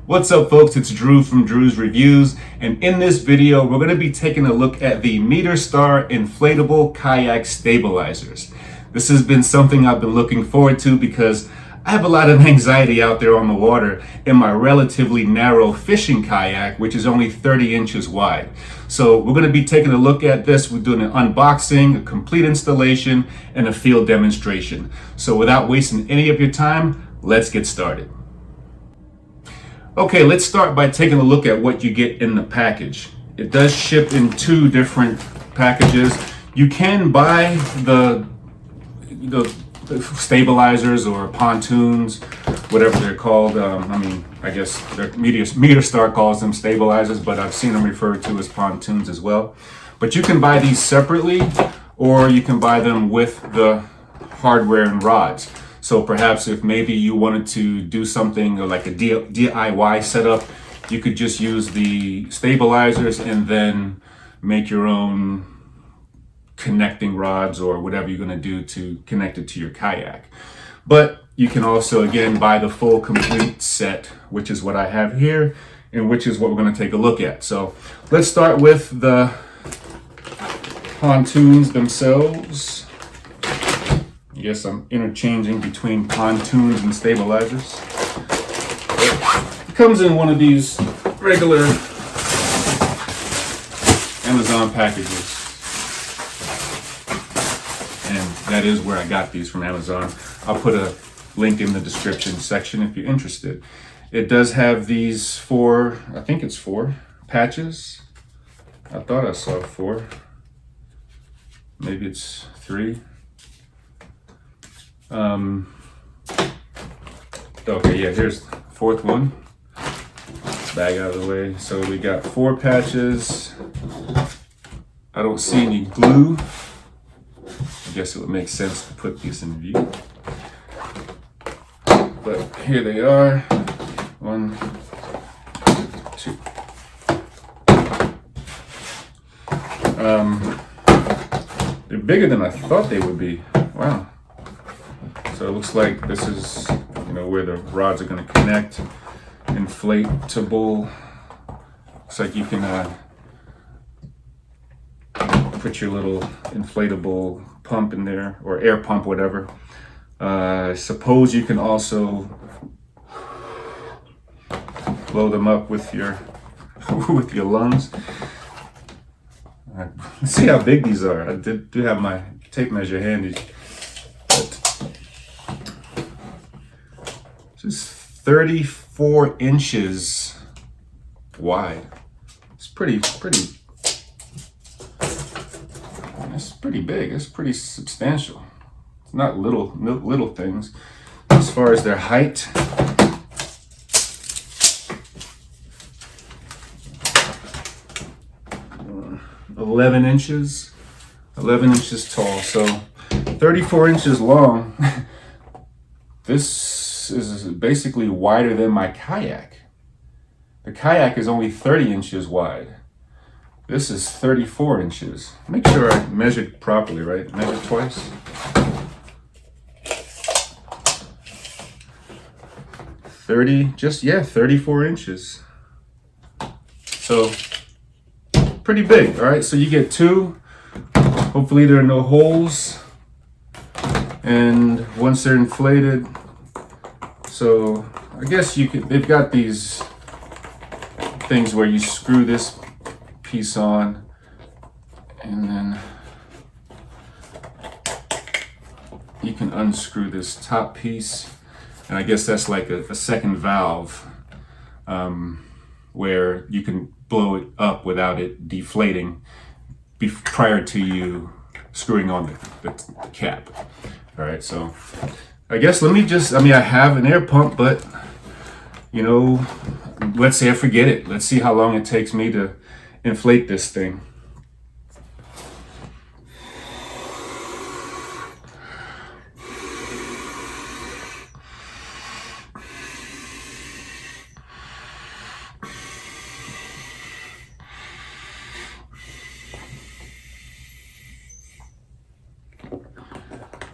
What's up, folks? It's Drew from Drew's Reviews, and in this video we're going to be taking a look at the MeterStar inflatable kayak stabilizers. This has been something I've been looking forward to because I have a lot of anxiety out there on the water in my relatively narrow fishing kayak, which is only 30 inches wide. So we're going to be taking a look at this. We're doing an unboxing, a complete installation, and a field demonstration. So without wasting any of your time, let's get started. Okay, let's start by taking a look at what you get in the package. It does ship in two different packages. You can buy the stabilizers or pontoons, whatever they're called. I guess MeterStar calls them stabilizers, but I've seen them referred to as pontoons as well. But you can buy these separately, or you can buy them with the hardware and rods. So perhaps if maybe you wanted to do something like a DIY setup, you could just use the stabilizers and then make your own connecting rods or whatever you're going to do to connect it to your kayak. But you can also, again, buy the full complete set, which is what I have here and which is what we're going to take a look at. So let's start with the pontoons themselves. Yes, I'm interchanging between pontoons and stabilizers. It comes in one of these regular Amazon packages. And that is where I got these, from Amazon. I'll put a link in the description section if you're interested. It does have these four patches. I thought I saw four. Maybe it's three. Okay, yeah, here's the fourth one. Bag out of the way. So we got four patches. I don't see any glue. I guess it would make sense to put these in view. But here they are. 1, 2. They're bigger than I thought they would be. Wow. So it looks like this is, where the rods are going to connect. Inflatable. Looks like you can put your little inflatable pump in there, or air pump, whatever. I suppose you can also blow them up with your with your lungs. Let's see how big these are. I do have my tape measure handy. It's 34 inches wide. It's pretty big. It's pretty substantial. It's not little things. As far as their height, uh, 11 inches tall. So 34 inches long. This is basically wider than my kayak. The kayak is only 30 inches wide. This is 34 inches. Make sure I measured properly, right? Measure twice. 34 inches. So pretty big. All right, so you get two. Hopefully there are no holes. And once they're inflated, so I guess they've got these things where you screw this piece on and then you can unscrew this top piece, and I guess that's like a second valve where you can blow it up without it deflating prior to you screwing on the cap. All right, so I guess I have an air pump, but let's say I forget it. Let's see how long it takes me to inflate this thing.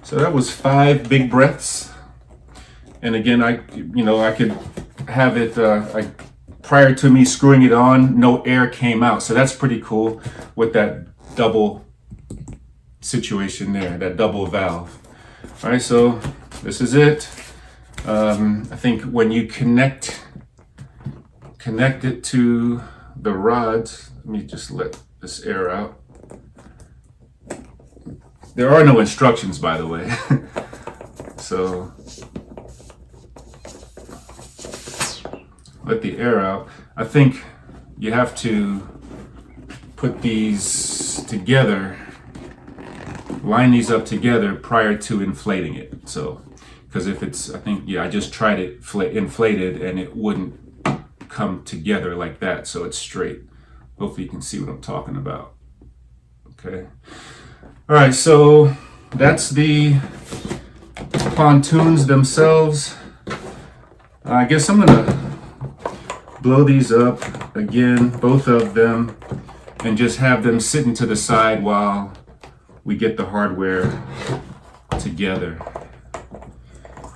So that was 5 big breaths. And again, I could have it like prior to me screwing it on, no air came out. So that's pretty cool with that double situation there, that double valve. All right, so this is it. I think when you connect it to the rods, let me just let this air out. There are no instructions, by the way. So let the air out. I think you have to put these together, line these up together prior to inflating it. So, because if it's, I think, yeah, I just tried it inflated and it wouldn't come together like that. So it's straight. Hopefully you can see what I'm talking about. Okay. All right. So that's the pontoons themselves. I guess I'm gonna blow these up again, both of them, and just have them sitting to the side while we get the hardware together.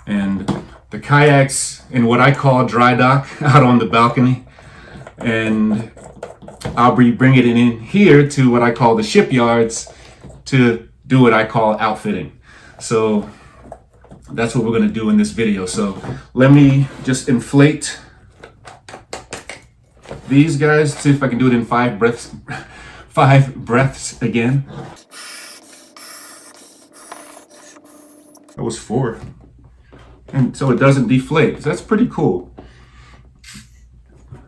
And the kayaks in what I call dry dock out on the balcony, and I'll be bringing it in here to what I call the shipyards to do what I call outfitting. So that's what we're going to do in this video. So let me just inflate these guys, see if I can do it in 5 breaths again. That was 4. And so it doesn't deflate. So that's pretty cool.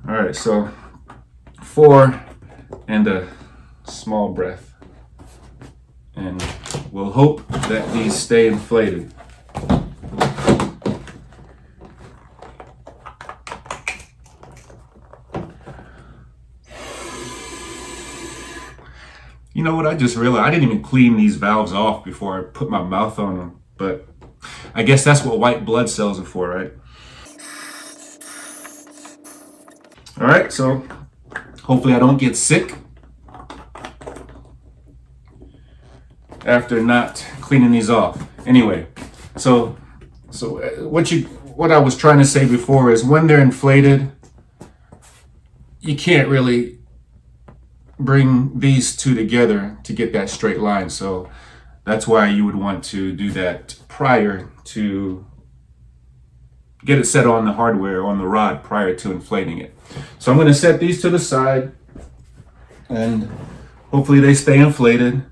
All right, so 4 and a small breath. And we'll hope that these stay inflated. You know what, I just realized I didn't even clean these valves off before I put my mouth on them, but I guess that's what white blood cells are for, right? All right, so hopefully I don't get sick after not cleaning these off. Anyway, so what I was trying to say before is when they're inflated, you can't really bring these two together to get that straight line. So that's why you would want to do that prior to get it set on the hardware, on the rod, prior to inflating it. So I'm going to set these to the side and hopefully they stay inflated.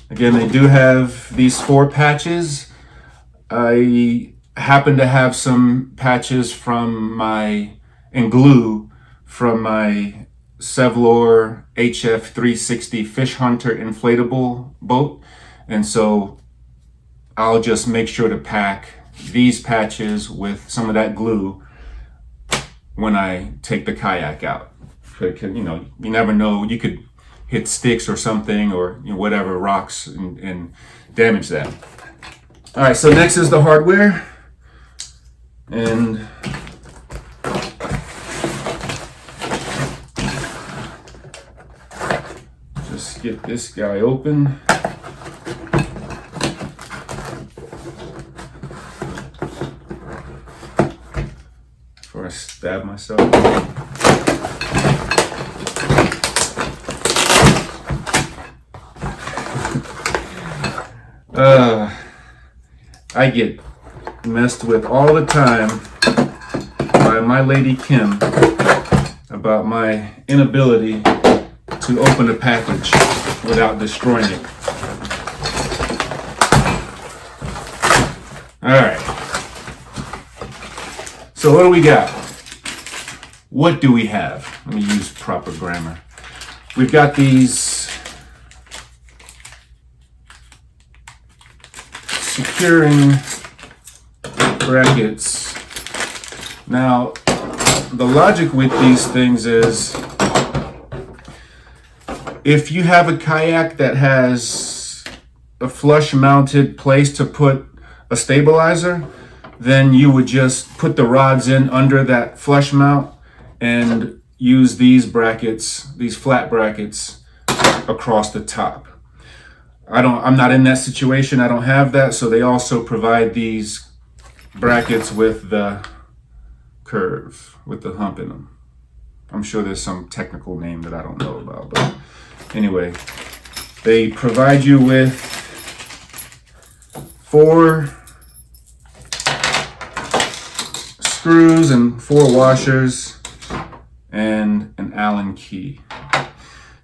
Again, they do have these 4 patches. I happen to have some patches and glue from my Sevlor HF 360 Fish Hunter inflatable boat. And so I'll just make sure to pack these patches with some of that glue when I take the kayak out. Because, you know, you never know, you could hit sticks or something, or whatever, rocks, and damage that. All right, so next is the hardware. And just get this guy open. Before I stab myself. I get messed with all the time by my lady Kim about my inability to open a package without destroying it. All right. So what do we got? What do we have? Let me use proper grammar. We've got these securing brackets. Now, the logic with these things is if you have a kayak that has a flush mounted place to put a stabilizer, then you would just put the rods in under that flush mount and use these brackets, these flat brackets, across the top. I'm not in that situation. I don't have that. So they also provide these brackets with the curve with the hump in them. I'm sure there's some technical name that I don't know about, but anyway, they provide you with 4 screws and 4 washers and an Allen key.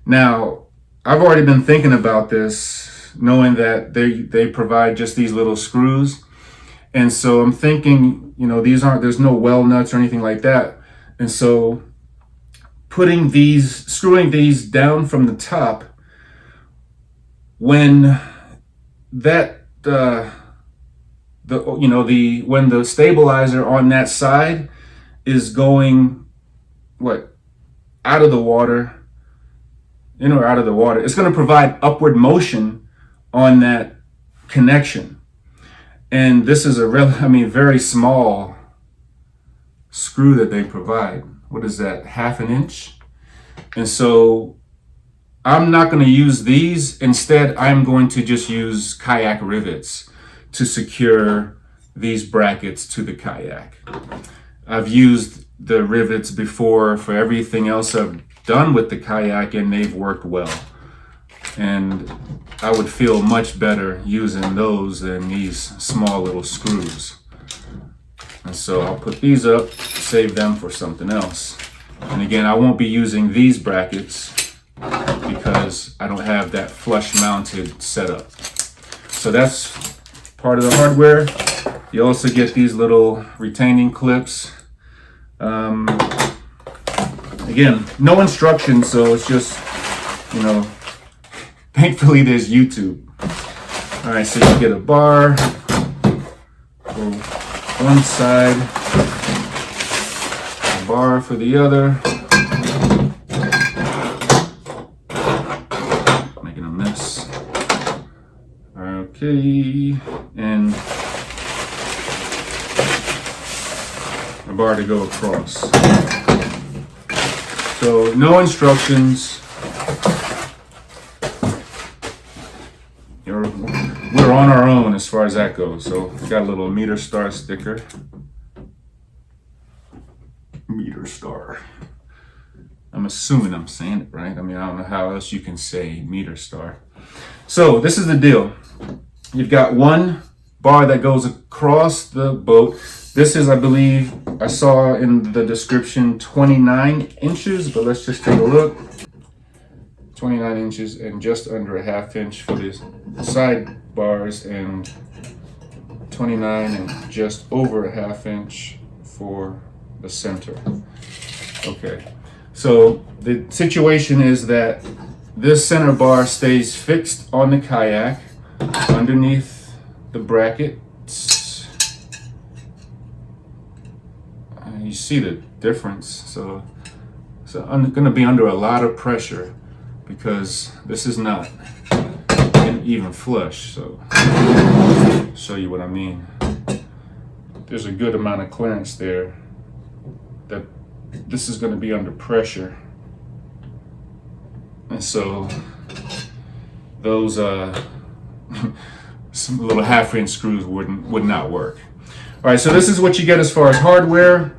Now, I've already been thinking about this, knowing that they provide just these little screws. And so I'm thinking, there's no well nuts or anything like that. And so screwing these down from the top, when that, when the stabilizer on that side is going, out of the water, in or out of the water, it's going to provide upward motion on that connection. And this is very small screw that they provide. What is that, 1/2 inch? And so I'm not going to use these. Instead, I'm going to just use kayak rivets to secure these brackets to the kayak. I've used the rivets before for everything else I've done with the kayak, and they've worked well. And I would feel much better using those than these small little screws. And so I'll put these up, save them for something else. And again, I won't be using these brackets because I don't have that flush mounted setup. So that's part of the hardware. You also get these little retaining clips. Again, no instructions, so it's just, thankfully there's YouTube. All right, so you get a bar for one side, a bar for the other. Making a mess. Okay, and a bar to go across. So no instructions. We're on our own as far as that goes. So we got a little meter star sticker. Meter star. I'm assuming I'm saying it right. I don't know how else you can say meter star. So this is the deal. You've got one bar that goes across the boat. This is, I believe, I saw in the description 29 inches, but let's just take a look. 29 inches and just under a 1/2 inch for the side bars, and 29 and just over a 1/2 inch for the center. Okay, so the situation is that this center bar stays fixed on the kayak underneath the bracket. You see the difference. So I'm going to be under a lot of pressure because this is not even flush. So I'll show you what I mean. There's a good amount of clearance there that this is going to be under pressure. And so those some little 1/2 inch screws would not work. All right, so this is what you get as far as hardware.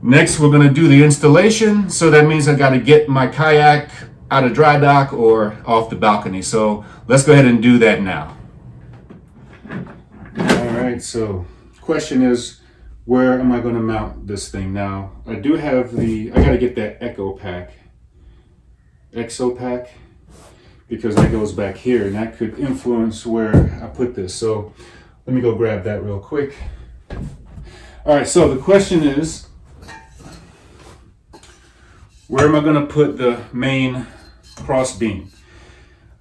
Next, we're going to do the installation. So that means I got to get my kayak out of dry dock or off the balcony. So let's go ahead and do that now. All right, so question is, where am I going to mount this thing? Now, I do have I got to get that Exo pack, because that goes back here and that could influence where I put this. So let me go grab that real quick. All right, so the question is, where am I going to put the main cross beam?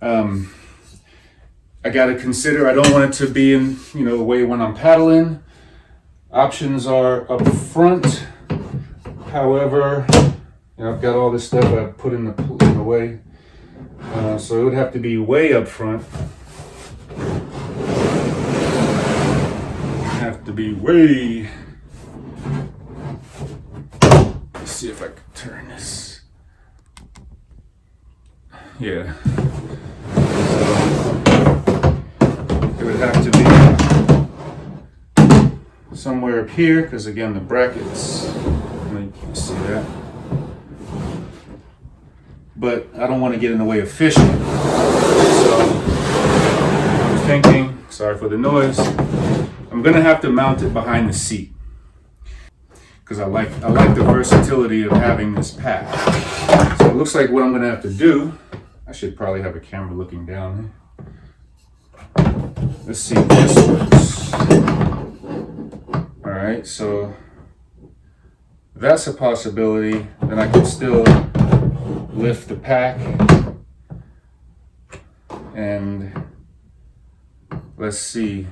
I got to consider, I don't want it to be in the way when I'm paddling. Options are up front. However, I've got all this stuff I've put in the way. So it would have to be way up front. Have to be way. Let's see if I can turn this. Yeah. So it would have to be somewhere up here, because again the brackets, you can see that. But I don't want to get in the way of fishing. So I'm thinking, sorry for the noise, I'm gonna have to mount it behind the seat. Because I like the versatility of having this pack. So it looks like what I'm gonna have to do, I should probably have a camera looking down. Let's see if this works. All right, so that's a possibility. Then I can still lift the pack, and let's see.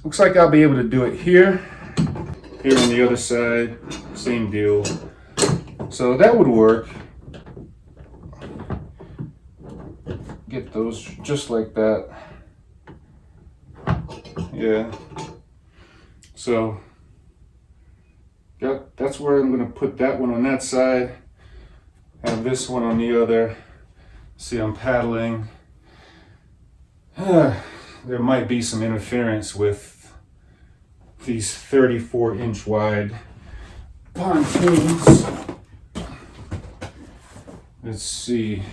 Looks like I'll be able to do it here. Here on the other side, same deal. So that would work. Get those just like that. Yeah. So that's where I'm gonna put that one on that side. Have this one on the other. See, I'm paddling. There might be some interference with these 34-inch wide pontoons. Let's see.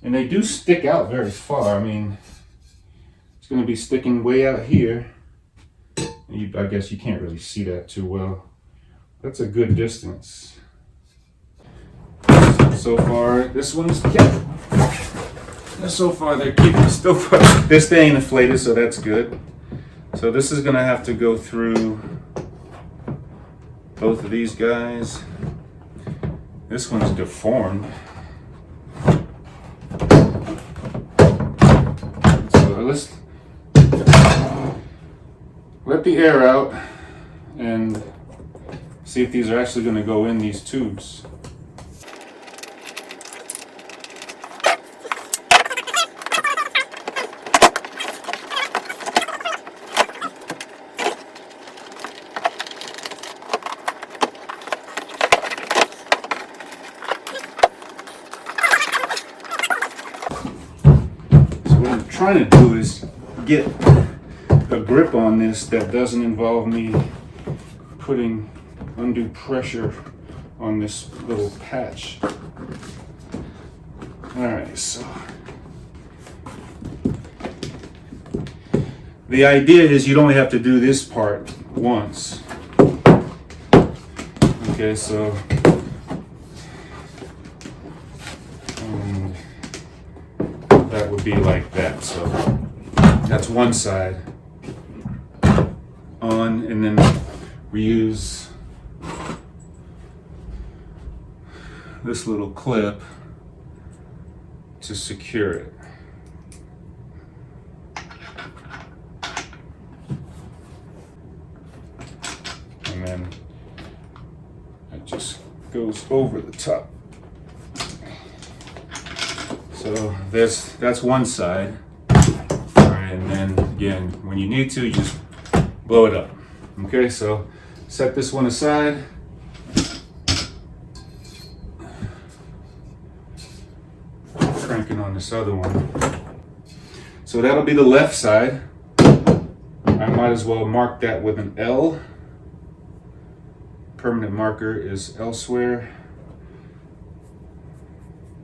And they do stick out very far. I mean, it's going to be sticking way out here. I guess you can't really see that too well. That's a good distance. So far, this one's so far they're keeping still. They're staying inflated, so that's good. So this is going to have to go through both of these guys. This one's deformed. So let's let the air out and see if these are actually going to go in these tubes. Trying to do is get a grip on this that doesn't involve me putting undue pressure on this little patch. All right, so the idea is you'd only have to do this part once. Okay, so that would be like that. So that's one side on, and then we use this little clip to secure it. And then it just goes over the top. So that's one side. All right, and then again, when you need to, you just blow it up. Okay, so set this one aside. Cranking on this other one. So that'll be the left side. I might as well mark that with an L. Permanent marker is elsewhere.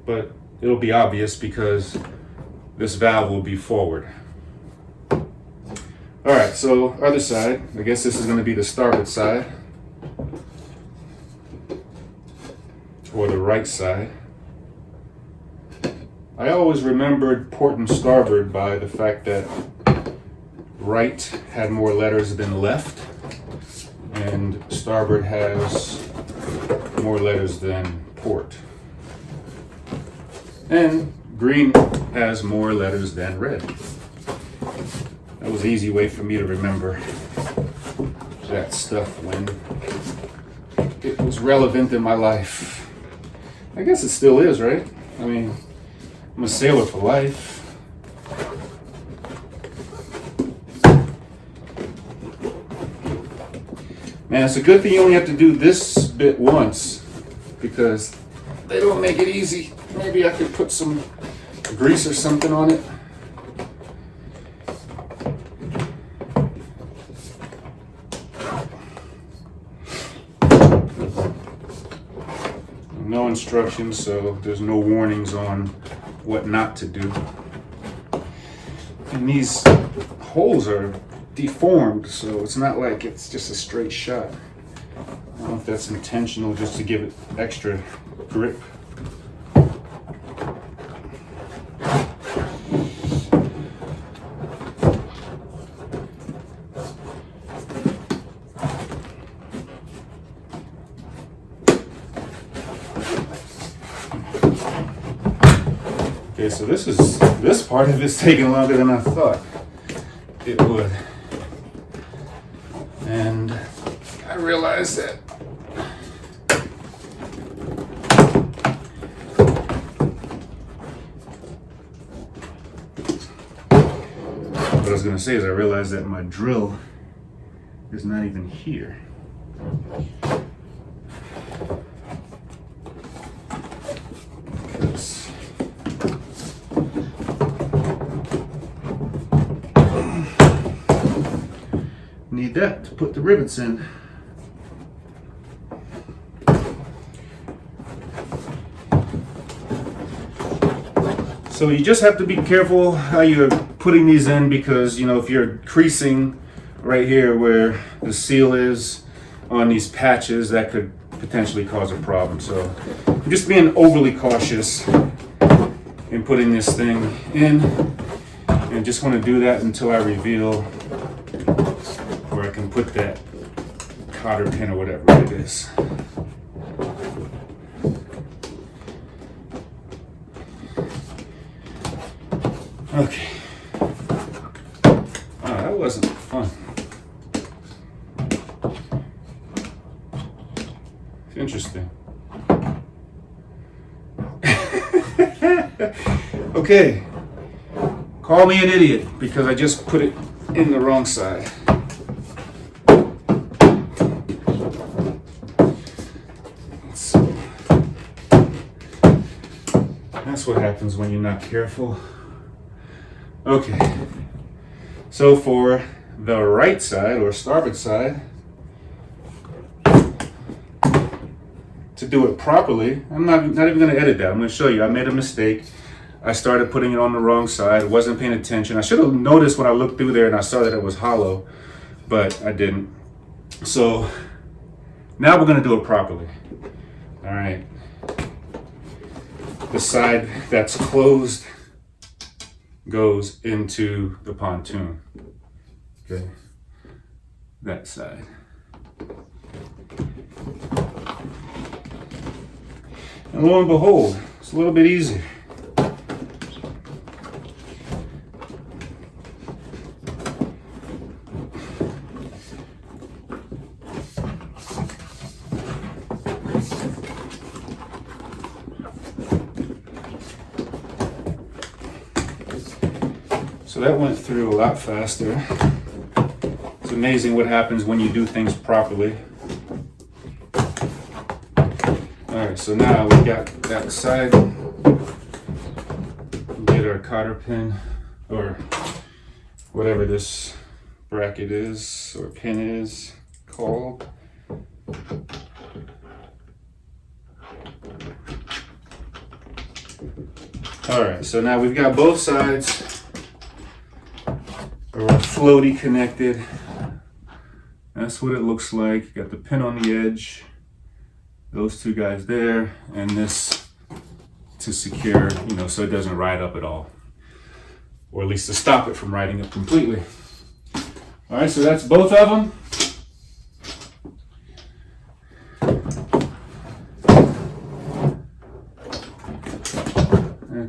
But it'll be obvious because this valve will be forward. All right, so other side. I guess this is going to be the starboard side. Or the right side. I always remembered port and starboard by the fact that right had more letters than left, and starboard has more letters than port. And green has more letters than red. That was an easy way for me to remember that stuff when it was relevant in my life. I guess it still is, right? I mean, I'm a sailor for life. Man, it's a good thing you only have to do this bit once, because they don't make it easy. Maybe I could put some grease or something on it. No instructions, so there's no warnings on what not to do. And these holes are deformed, so it's not like it's just a straight shot. I don't know if that's intentional, just to give it extra grip. Okay, so this part of it's taking longer than I thought it would. And I realized that what I was gonna say is I realized that my drill is not even here. Need that to put the rivets in. So you just have to be careful how you're putting these in, because, you know, if you're creasing right here where the seal is on these patches, that could potentially cause a problem. So I'm just being overly cautious in putting this thing in, and just want to do that until I reveal where I can put that cotter pin or whatever it is. Okay. Oh, that wasn't fun. It's interesting. Okay. Call me an idiot because I just put it in the wrong side. That's what happens when you're not careful. Okay, so for the right side or starboard side, to do it properly, I'm not even going to edit that. I'm going to show you. I made a mistake. I started putting it on the wrong side. Wasn't paying attention. I should have noticed when I looked through there and I saw that it was hollow, but I didn't. So now we're going to do it properly. All right. The side that's closed goes into the pontoon. Okay, that side. And lo and behold, it's a little bit easier. So that went through a lot faster. It's amazing what happens when you do things properly. Alright, so now we got that side. Get our cotter pin, or whatever this bracket is, or pin is called. Alright, so now we've got both sides floaty connected. That's what it looks like. Got the pin on the edge, those two guys there, and this to secure, you know, so it doesn't ride up at all, or at least to stop it from riding up completely. All right, so that's both of them.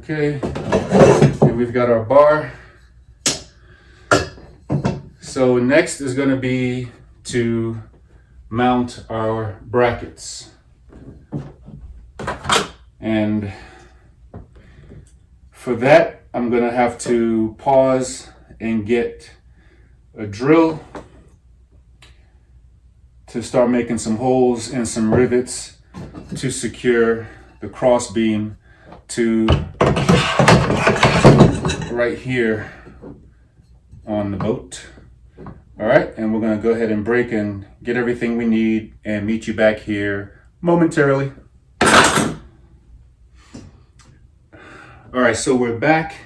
Okay, and we've got our bar. So next is going to be to mount our brackets. And for that, I'm going to have to pause and get a drill to start making some holes and some rivets to secure the cross beam to right here on the boat. All right, and we're gonna go ahead and break and get everything we need and meet you back here momentarily. All right, so we're back.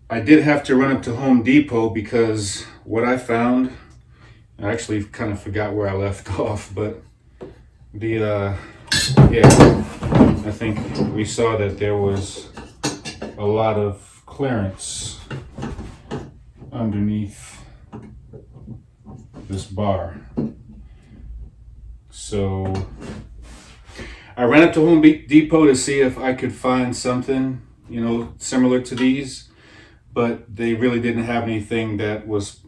I did have to run up to Home Depot because what I found, I actually kind of forgot where I left off, but yeah, I think we saw that there was a lot of clearance underneath this bar. So I ran up to Home Depot to see if I could find something, similar to these, but they really didn't have anything that was,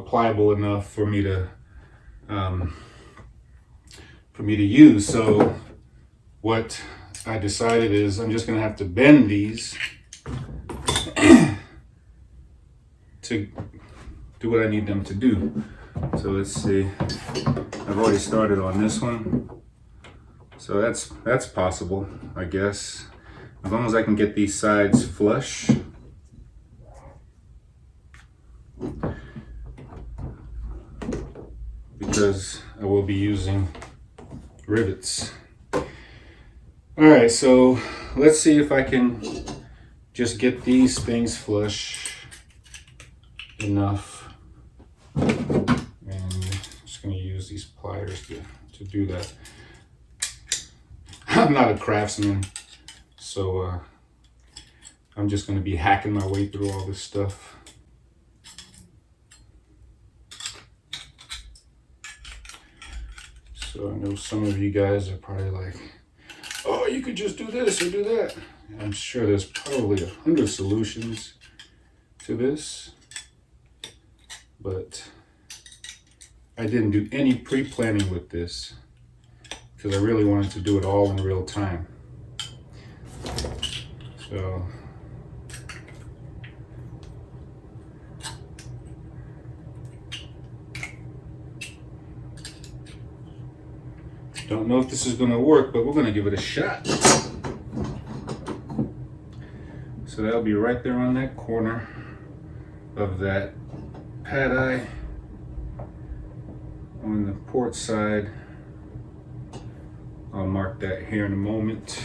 pliable enough for me to use. So what I decided is I'm just gonna have to bend these to do what I need them to do. So let's see. I've already started on this one. So that's possible, I guess. As long as I can get these sides flush. Because I will be using rivets. All right, so let's see if I can just get these things flush enough. And I'm just gonna use these pliers to do that. I'm not a craftsman, so I'm just gonna be hacking my way through all this stuff. So I know some of you guys are probably like, oh, you could just do this or do that. I'm sure there's probably 100 solutions to this, but I didn't do any pre-planning with this because I really wanted to do it all in real time. So don't know if this is going to work, but we're going to give it a shot. So that'll be right there on that corner of that pad eye on the port side. I'll mark that here in a moment.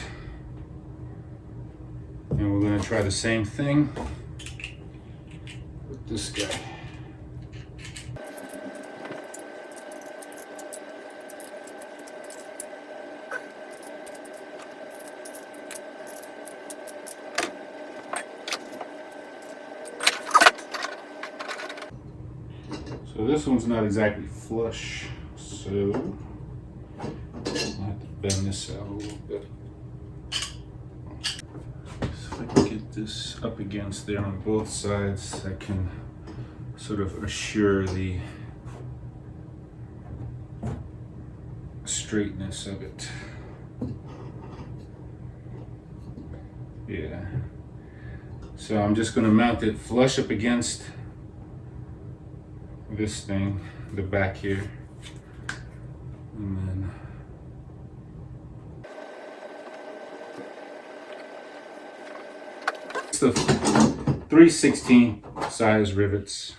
And we're going to try the same thing with this guy. So this one's not exactly flush, so I have to bend this out a little bit. So if I can get this up against there on both sides, I can sort of assure the straightness of it. Yeah. So I'm just going to mount it flush up against this thing, the back here, and then it's the 3/16 size rivets.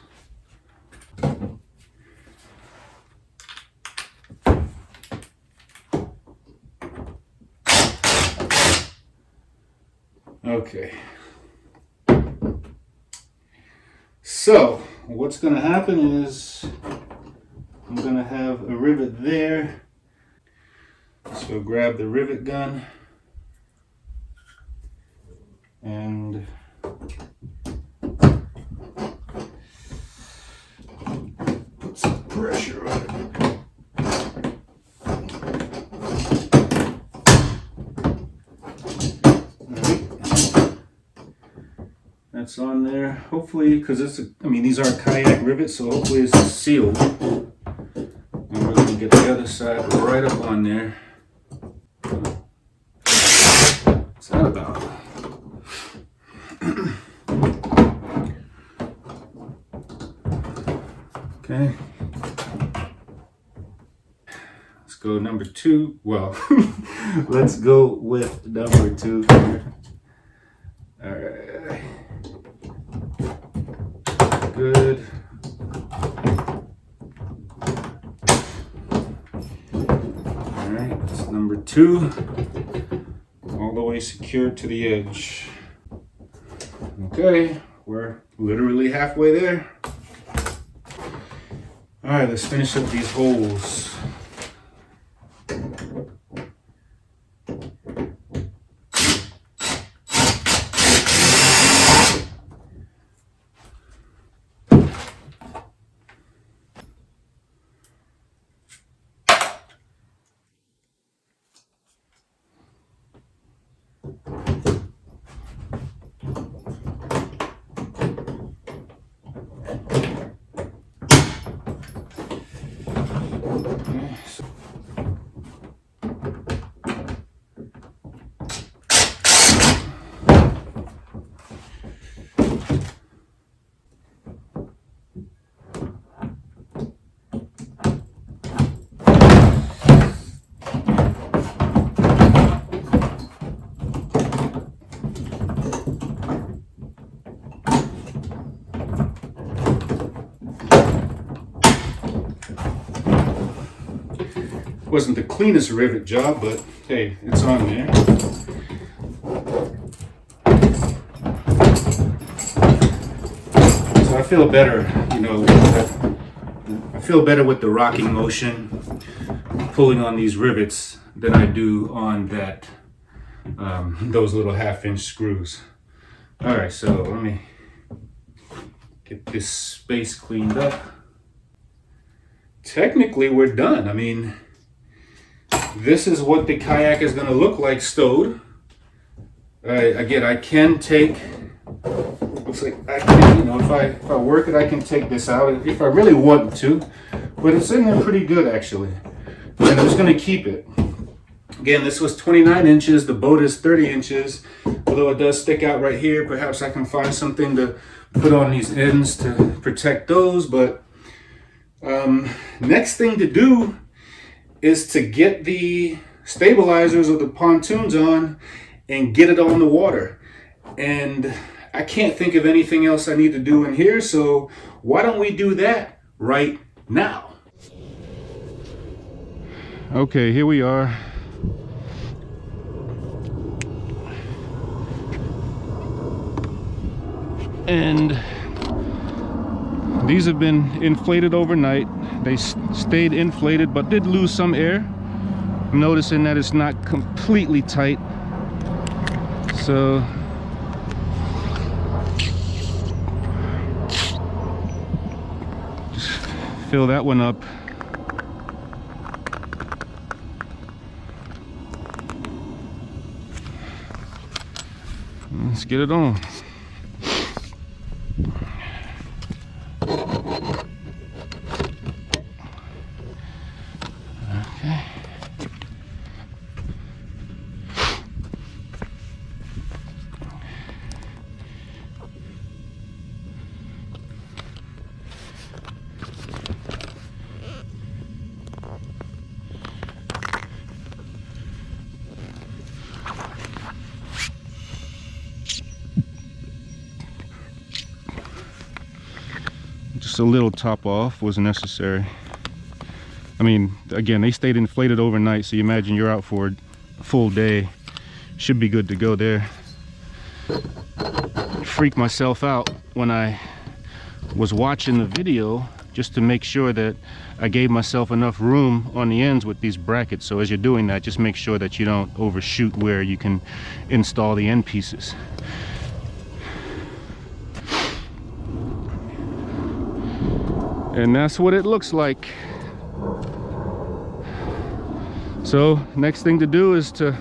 Okay. So what's going to happen is I'm going to have a rivet there. So grab the rivet gun and put some pressure on it. That's on there. Hopefully, because these are kayak rivets, so hopefully it's sealed. And we're going to get the other side right up on there. What's that about? Okay. Let's go number 2. Well, let's go with number 2 here. All right. Good. All right, that's number 2, all the way secured to the edge. Okay, we're literally halfway there. All right, let's finish up these holes. Wasn't the cleanest rivet job, but hey, it's on there. So I feel better, you know, I feel better with the rocking motion pulling on these rivets than I do on that those little 1/2-inch screws. All right, so let me get this space cleaned up. Technically, we're done. I mean, this is what the kayak is going to look like stowed. Again, I can take, looks like I can, you know, if I work it, I can take this out if I really want to, but it's in there pretty good actually. And I'm just going to keep it. Again, this was 29 inches, the boat is 30 inches, although it does stick out right here. Perhaps I can find something to put on these ends to protect those, but next thing to do is to get the stabilizers of the pontoons on and get it on the water. And I can't think of anything else I need to do in here, so why don't we do that right now? Okay, here we are. And these have been inflated overnight. They stayed inflated but did lose some air. I'm noticing that it's not completely tight, so just fill that one up. Let's get it on. Just a little top off was necessary. I mean, again, they stayed inflated overnight, so you imagine you're out for a full day. Should be good to go there. Freaked myself out when I was watching the video just to make sure that I gave myself enough room on the ends with these brackets. So as you're doing that, just make sure that you don't overshoot where you can install the end pieces. And that's what it looks like. So next thing to do is to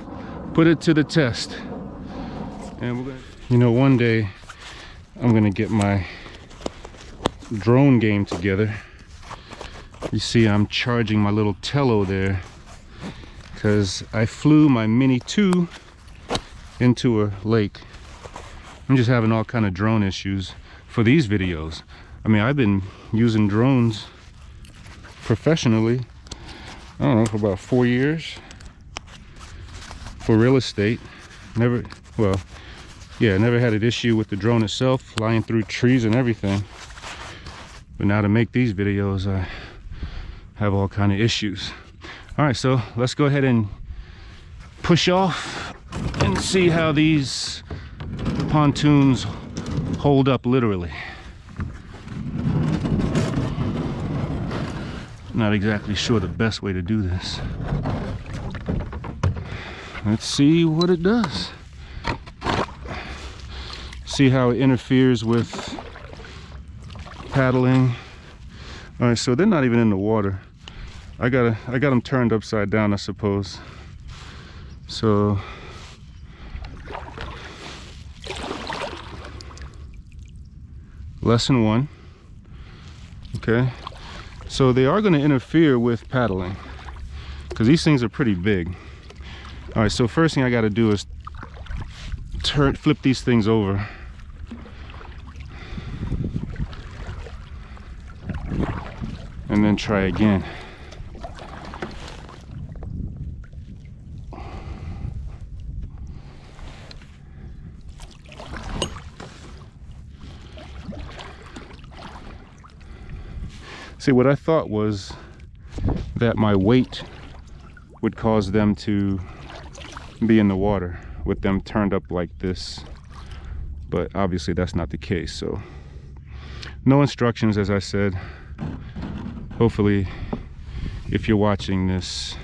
put it to the test. And we're gonna, you know, one day I'm gonna get my drone game together. You see I'm charging my little Tello there because I flew my Mini 2 into a lake. I'm just having all kind of drone issues for these videos. I mean, I've been using drones professionally, I don't know, for about 4 years for real estate. Never had an issue with the drone itself, flying through trees and everything. But now to make these videos, I have all kind of issues. All right, so let's go ahead and push off and see how these pontoons hold up literally. Not exactly sure the best way to do this. Let's see what it does. See how it interferes with paddling. All right, so they're not even in the water. I got them turned upside down, I suppose. So lesson 1. Okay, so they are going to interfere with paddling because these things are pretty big. All right, so first thing I got to do is flip these things over. And then try again. See, what I thought was that my weight would cause them to be in the water with them turned up like this, but obviously that's not the case. So no instructions, as I said. Hopefully, if you're watching this,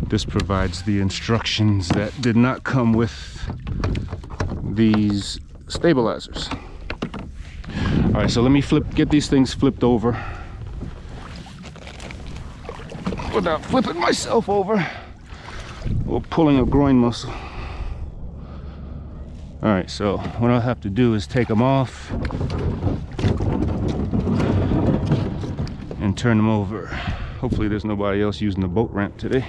this provides the instructions that did not come with these stabilizers. All right, so let me get these things flipped over without flipping myself over or pulling a groin muscle. All right, so what I'll have to do is take them off and turn them over. Hopefully there's nobody else using the boat ramp today,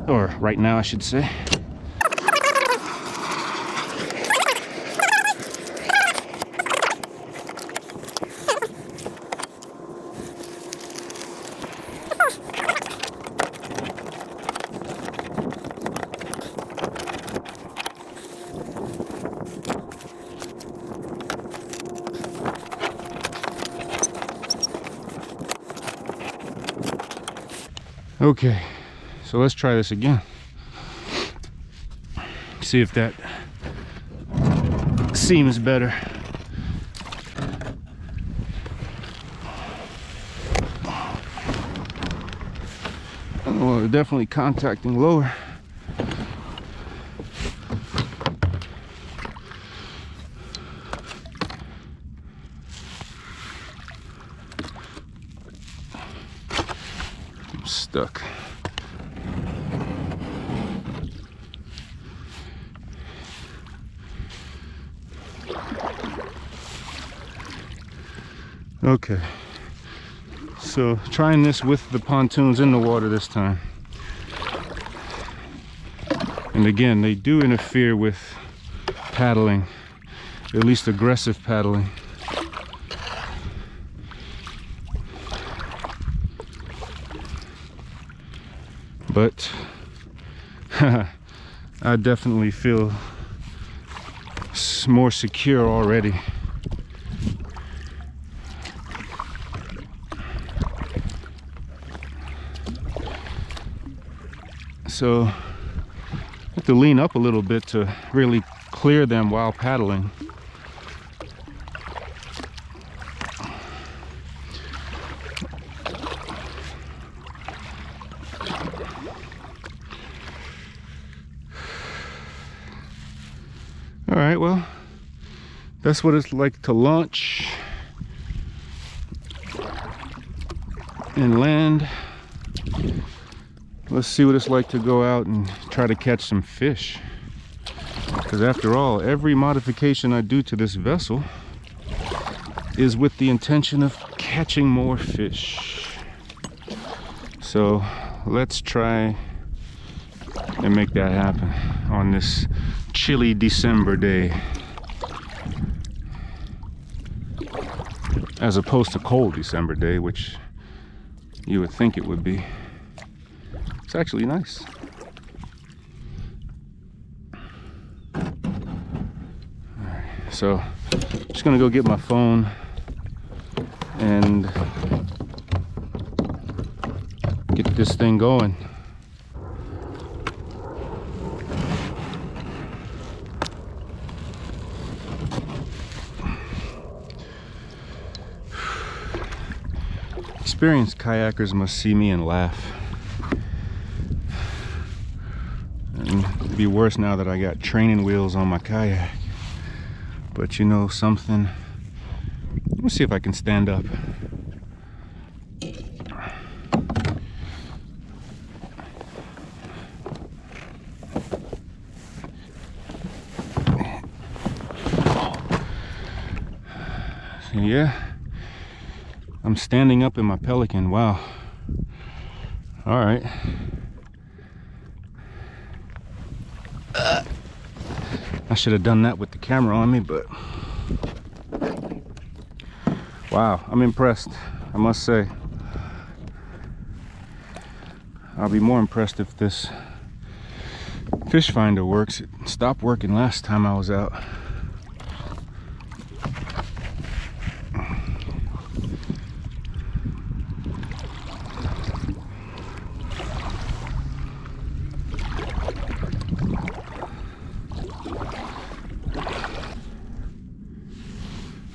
or right now I should say. Okay, so let's try this again. See if that seems better. Oh, we're definitely contacting lower. Stuck. Okay, so trying this with the pontoons in the water this time. And again, they do interfere with paddling, at least aggressive paddling. But I definitely feel more secure already. So I have to lean up a little bit to really clear them while paddling. All right, well, that's what it's like to launch and land. Let's see what it's like to go out and try to catch some fish. Because after all, every modification I do to this vessel is with the intention of catching more fish. So let's try and make that happen on this chilly December day, as opposed to cold December day, which you would think it would be. It's actually nice. Alright, so I'm just gonna go get my phone and get this thing going. Experienced kayakers must see me and laugh. And it'd be worse now that I got training wheels on my kayak. But you know something? Let me see if I can stand up. Yeah, I'm standing up in my Pelican. Wow. All right. I should have done that with the camera on me, but wow, I'm impressed, I must say. I'll be more impressed if this fish finder works. It stopped working last time I was out.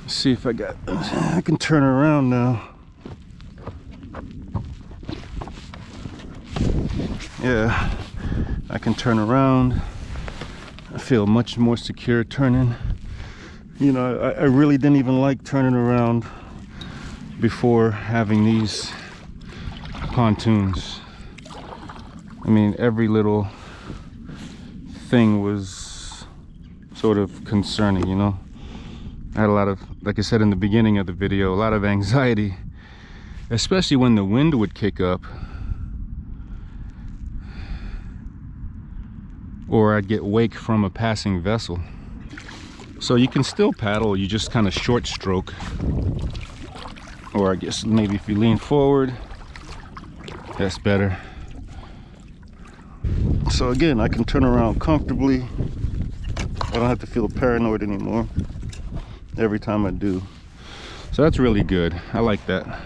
See if I can turn around now. Yeah, I can turn around. I feel much more secure turning. You know, I really didn't even like turning around before having these pontoons. I mean, every little thing was sort of concerning, you know. I had a lot of, like I said in the beginning of the video, a lot of anxiety, especially when the wind would kick up or I'd get wake from a passing vessel. So you can still paddle, you just kind of short stroke, or I guess maybe if you lean forward, that's better. So again, I can turn around comfortably. I don't have to feel paranoid anymore every time I do. So that's really good. I like that.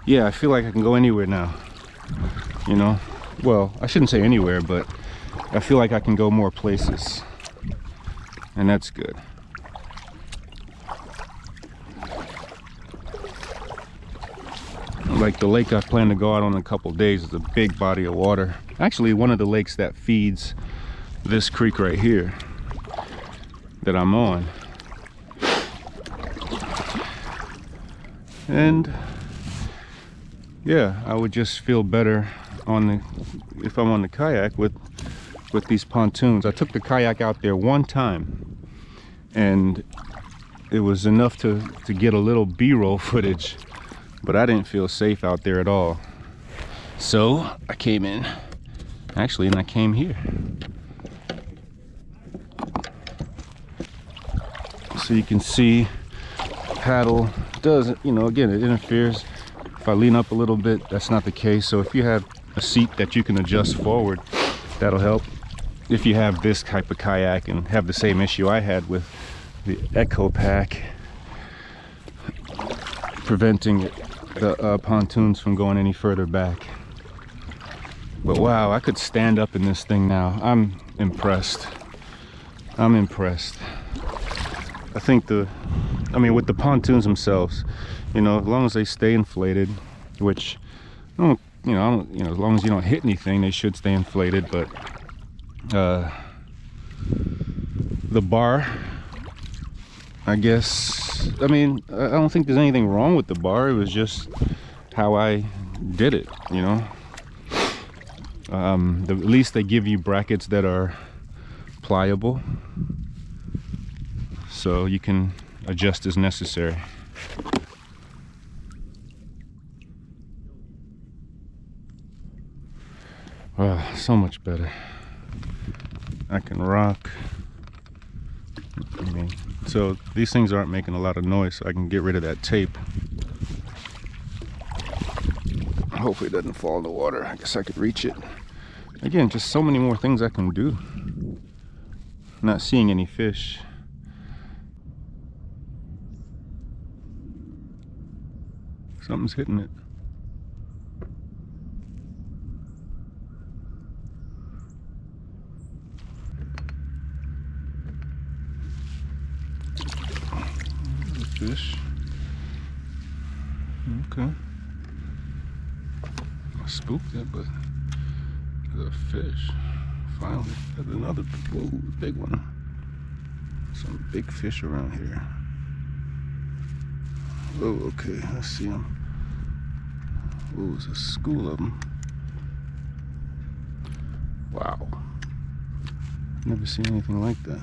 Yeah, I feel like I can go anywhere now, you know. Well, I shouldn't say anywhere, but I feel like I can go more places, and that's good. Like the lake I plan to go out on in a couple days is a big body of water. Actually, one of the lakes that feeds this creek right here that I'm on. And yeah, I would just feel better on the, if I'm on the kayak with these pontoons. I took the kayak out there one time and it was enough to get a little B-roll footage, but I didn't feel safe out there at all. So I came in, actually, and I came here. So you can see paddle does, you know, again, it interferes. If I lean up a little bit, that's not the case. So if you have a seat that you can adjust forward, that'll help. If you have this type of kayak and have the same issue I had with the Echo Pack, preventing the pontoons from going any further back. But wow, I could stand up in this thing now. I'm impressed. I'm impressed. I think with the pontoons themselves, you know, as long as they stay inflated, which, as long as you don't hit anything, they should stay inflated. But the bar, I guess, I don't think there's anything wrong with the bar. It was just how I did it, you know. At least they give you brackets that are pliable, so you can adjust as necessary. Wow, so much better. I can rock. So these things aren't making a lot of noise, so I can get rid of that tape. Hopefully it doesn't fall in the water. I guess I could reach it. Again, just so many more things I can do. Not seeing any fish. Something's hitting it. Fish. Okay. I spooked it, but there's a fish. Finally, there's another big one. Some big fish around here. Oh, okay, I see them. Oh, there's a school of them. Wow. Never seen anything like that.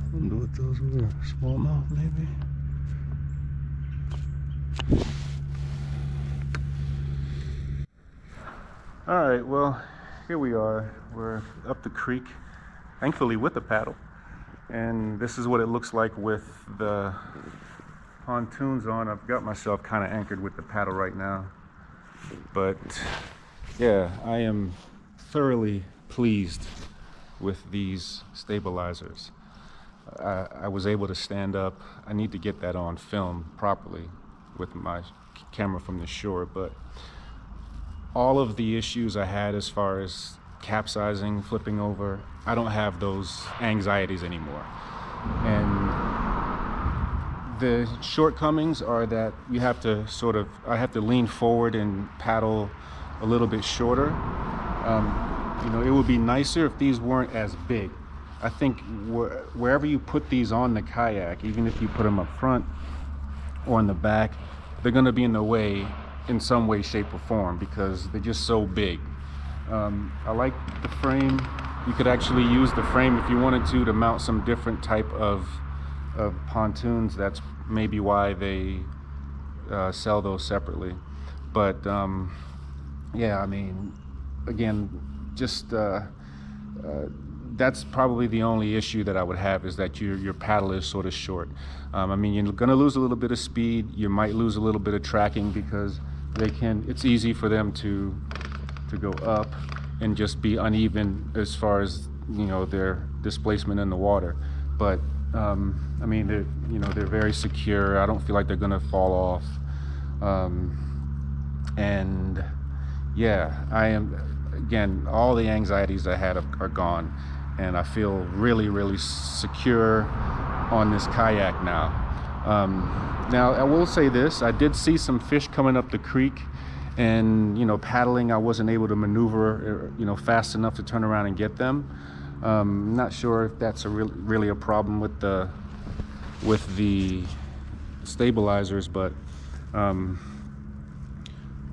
I wonder what those were. Smallmouth, maybe? All right, well, here we are. We're up the creek, thankfully with a paddle. And this is what it looks like with the pontoons on. I've got myself kind of anchored with the paddle right now. But yeah, I am thoroughly pleased with these stabilizers. I was able to stand up. I need to get that on film properly with my camera from the shore, but all of the issues I had as far as capsizing, flipping over, I don't have those anxieties anymore. And the shortcomings are that you have to I have to lean forward and paddle a little bit shorter. You know, it would be nicer if these weren't as big. I think wherever you put these on the kayak, even if you put them up front or in the back, they're going to be in the way in some way, shape, or form because they're just so big. I like the frame. You could actually use the frame if you wanted to mount some different type of pontoons. That's maybe why they sell those separately. But yeah, I mean, again, just that's probably the only issue that I would have is that your paddle is sort of short. I mean, you're going to lose a little bit of speed. You might lose a little bit of tracking because it's easy for them to go up and just be uneven as far as, you know, their displacement in the water. But I mean, they're very secure. I don't feel like they're going to fall off. And yeah, I am, again, all the anxieties I had are gone. And I feel really, really secure on this kayak now. Now, I will say this, I did see some fish coming up the creek and, you know, paddling, I wasn't able to maneuver, you know, fast enough to turn around and get them. Not sure if that's really a problem with the stabilizers, but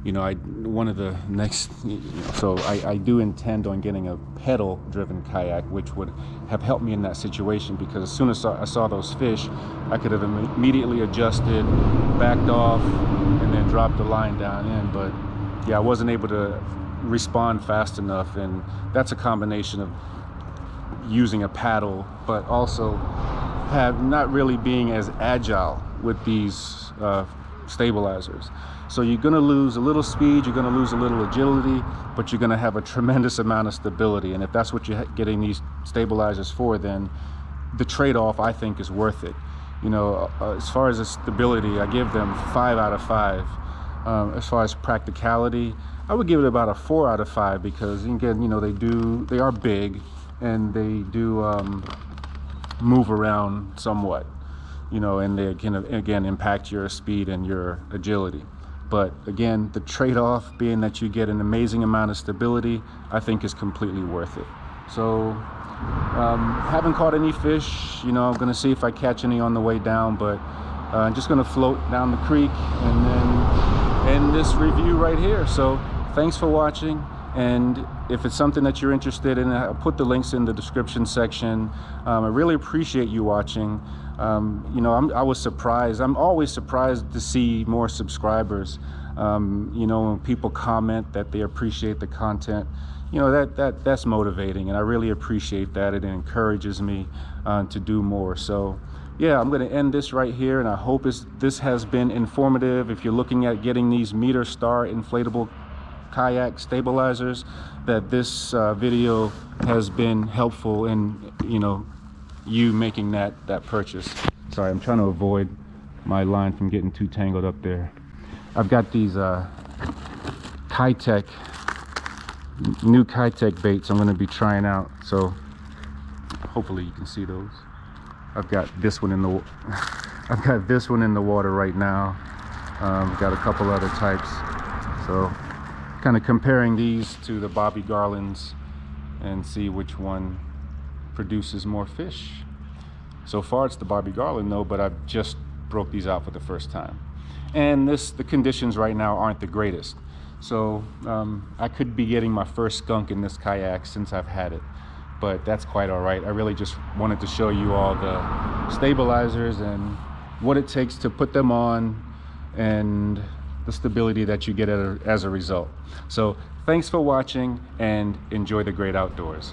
you know, one of the next, so I do intend on getting a pedal driven kayak, which would have helped me in that situation, because as soon as I saw those fish, I could have immediately adjusted, backed off, and then dropped the line down in. But yeah, I wasn't able to respond fast enough, and that's a combination of using a paddle, but also not really being as agile with these stabilizers. So you're going to lose a little speed, you're going to lose a little agility, but you're going to have a tremendous amount of stability. And if that's what you're getting these stabilizers for, then the trade-off, I think, is worth it. You know, as far as the stability, I give them 5 out of 5. As far as practicality, I would give it about a 4 out of 5, because again, you know, they are big and they do move around somewhat, you know, and they can again impact your speed and your agility. But again, the trade-off being that you get an amazing amount of stability, I think is completely worth it. So haven't caught any fish, you know, I'm gonna see if I catch any on the way down, but I'm just gonna float down the creek and then end this review right here. So thanks for watching. And if it's something that you're interested in, I'll put the links in the description section. I really appreciate you watching. You know, I was surprised. I'm always surprised to see more subscribers. You know, when people comment that they appreciate the content, you know, that's motivating, and I really appreciate that. It encourages me to do more. So yeah, I'm going to end this right here, and I hope this has been informative. If you're looking at getting these Meter Star inflatable kayak stabilizers, that this video has been helpful in, you know, you making that purchase. Sorry, I'm trying to avoid my line from getting too tangled up there. I've got these new Kayaks baits I'm going to be trying out, so hopefully you can see those. I've got this one in the I've got this one in the water right now. Got a couple other types, so kind of comparing these to the Bobby Garlands and see which one produces more fish. So far it's the Bobby Garland though, but I've just broke these out for the first time, and the conditions right now aren't the greatest, so I could be getting my first skunk in this kayak since I've had it, but that's quite all right. I really just wanted to show you all the stabilizers and what it takes to put them on and the stability that you get as a result. So thanks for watching and enjoy the great outdoors.